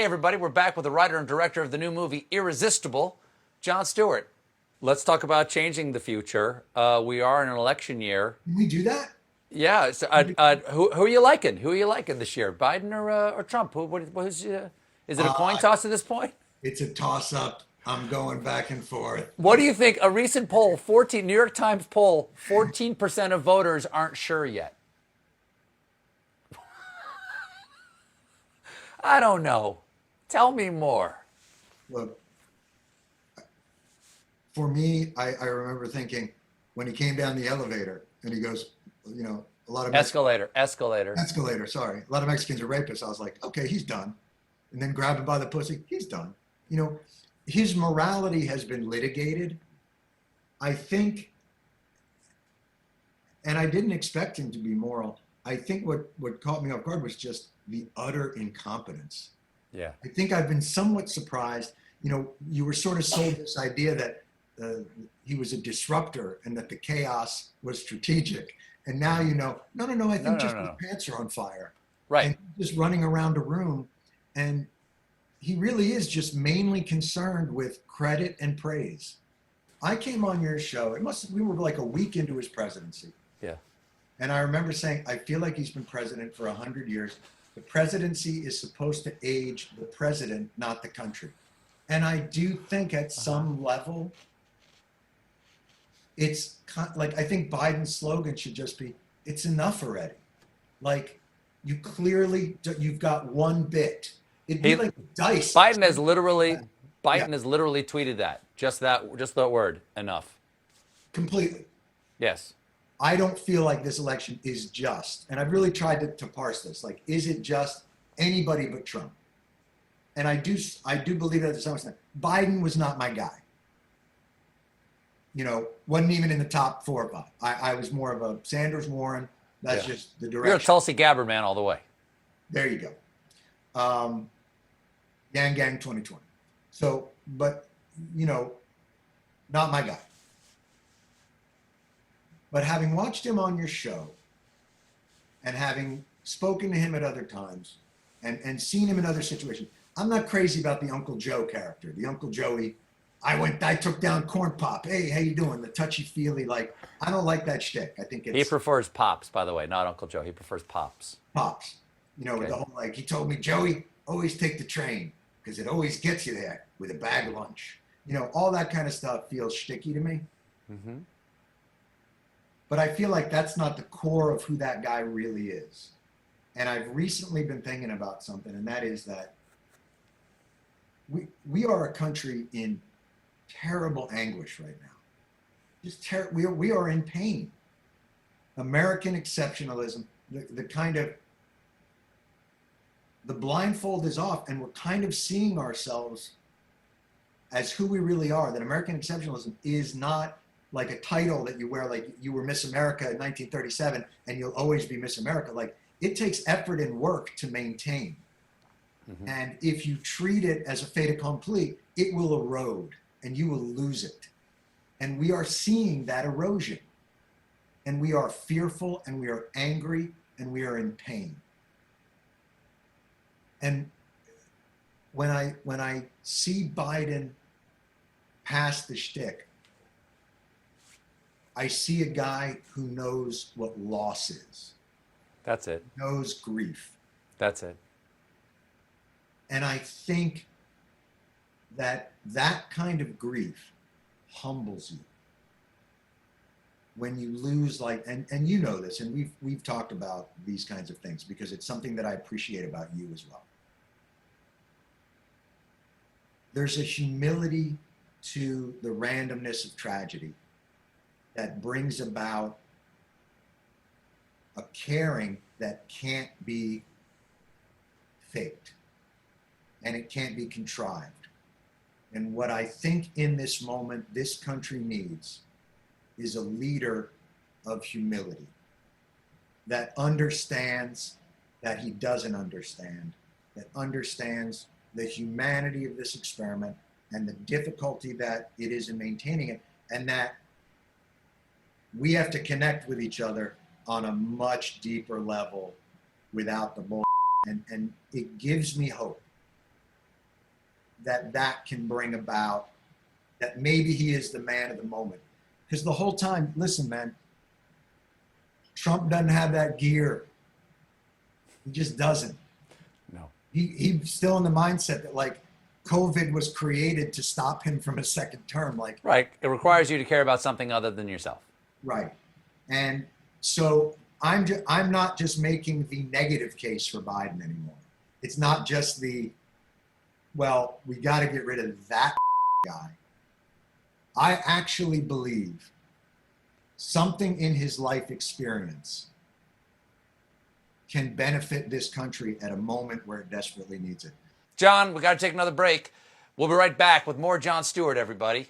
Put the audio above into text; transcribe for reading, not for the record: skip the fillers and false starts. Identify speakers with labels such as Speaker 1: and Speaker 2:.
Speaker 1: everybody. We're back with the writer and director of the new movie Irresistible, Jon Stewart. Let's talk about changing the future. We are in an election year.
Speaker 2: Can we do that?
Speaker 1: Yeah. So, who are you liking? Who are you liking this year? Biden or Trump? Is it a coin toss at this point?
Speaker 2: It's a toss-up. I'm going back and forth.
Speaker 1: What do you think? A recent poll, New York Times poll, 14% of voters aren't sure yet. I don't know. Tell me more.
Speaker 2: Look, for me, I remember thinking when he came down the elevator and he goes, a lot of
Speaker 1: Escalator.
Speaker 2: Sorry, a lot of Mexicans are rapists. I was like, okay, he's done. And then grab him by the pussy, he's done. His morality has been litigated. I think, and I didn't expect him to be moral. I think what caught me off guard was just the utter incompetence.
Speaker 1: Yeah.
Speaker 2: I think I've been somewhat surprised. You were sort of sold this idea that he was a disruptor and that the chaos was strategic. And now no, I think his pants are on fire.
Speaker 1: Right.
Speaker 2: And just running around a room. And he really is just mainly concerned with credit and praise. I came on your show. We were like a week into his presidency.
Speaker 1: Yeah.
Speaker 2: And I remember saying, I feel like he's been president for 100 years. The presidency is supposed to age the president, not the country. And I do think at some level, it's like, I think Biden's slogan should just be, it's enough already. Like, you've got one bit. It'd be like dice.
Speaker 1: Biden has literally tweeted that. Just that word, enough.
Speaker 2: Completely.
Speaker 1: Yes.
Speaker 2: I don't feel like this election is just, and I've really tried to parse this. Like, is it just anybody but Trump? And I do believe that to some extent. Biden was not my guy. Wasn't even in the top 4 or 5. I was more of a Sanders, Warren. That's just the direction.
Speaker 1: You're a Tulsi Gabbard man all the way.
Speaker 2: There you go. Gang 2020. So, but, not my guy. But having watched him on your show and having spoken to him at other times and seen him in other situations, I'm not crazy about the Uncle Joe character. The Uncle Joey, I took down Corn Pop. Hey, how you doing? The touchy-feely, like, I don't like that shtick. I think
Speaker 1: He prefers Pops, by the way, not Uncle Joe. He prefers Pops.
Speaker 2: Pops. With the whole, like, he told me, Joey, always take the train because it always gets you there with a bag lunch. All that kind of stuff feels shticky to me.
Speaker 1: Mm-hmm.
Speaker 2: But I feel like that's not the core of who that guy really is. And I've recently been thinking about something, and that is that we are a country in terrible anguish right now. We are in pain. American exceptionalism, the blindfold is off, and we're kind of seeing ourselves as who we really are. That American exceptionalism is not like a title that you wear, like you were Miss America in 1937 and you'll always be Miss America. Like, it takes effort and work to maintain. Mm-hmm. And if you treat it as a fait accompli, it will erode and you will lose it. And we are seeing that erosion. And we are fearful and we are angry and we are in pain. And when I see Biden pass the shtick, I see a guy who knows what loss is.
Speaker 1: That's it.
Speaker 2: Knows grief.
Speaker 1: That's it.
Speaker 2: And I think that kind of grief humbles you. When you lose, and you know this, and we've talked about these kinds of things because it's something that I appreciate about you as well. There's a humility to the randomness of tragedy that brings about a caring that can't be faked and it can't be contrived. And what I think in this moment this country needs is a leader of humility that understands that he doesn't understand, that understands the humanity of this experiment and the difficulty that it is in maintaining it, and that we have to connect with each other on a much deeper level without the bull. And it gives me hope that can bring about, that maybe he is the man of the moment. Because the whole time, listen, man, Trump doesn't have that gear. He just doesn't.
Speaker 1: No.
Speaker 2: He's still in the mindset that like COVID was created to stop him from a second term. Like,
Speaker 1: right. It requires you to care about something other than yourself.
Speaker 2: Right. And so I'm not just making the negative case for Biden anymore. It's not just well, we got to get rid of that guy. I actually believe something in his life experience can benefit this country at a moment where it desperately needs it.
Speaker 1: Jon, we got to take another break. We'll be right back with more Jon Stewart, everybody.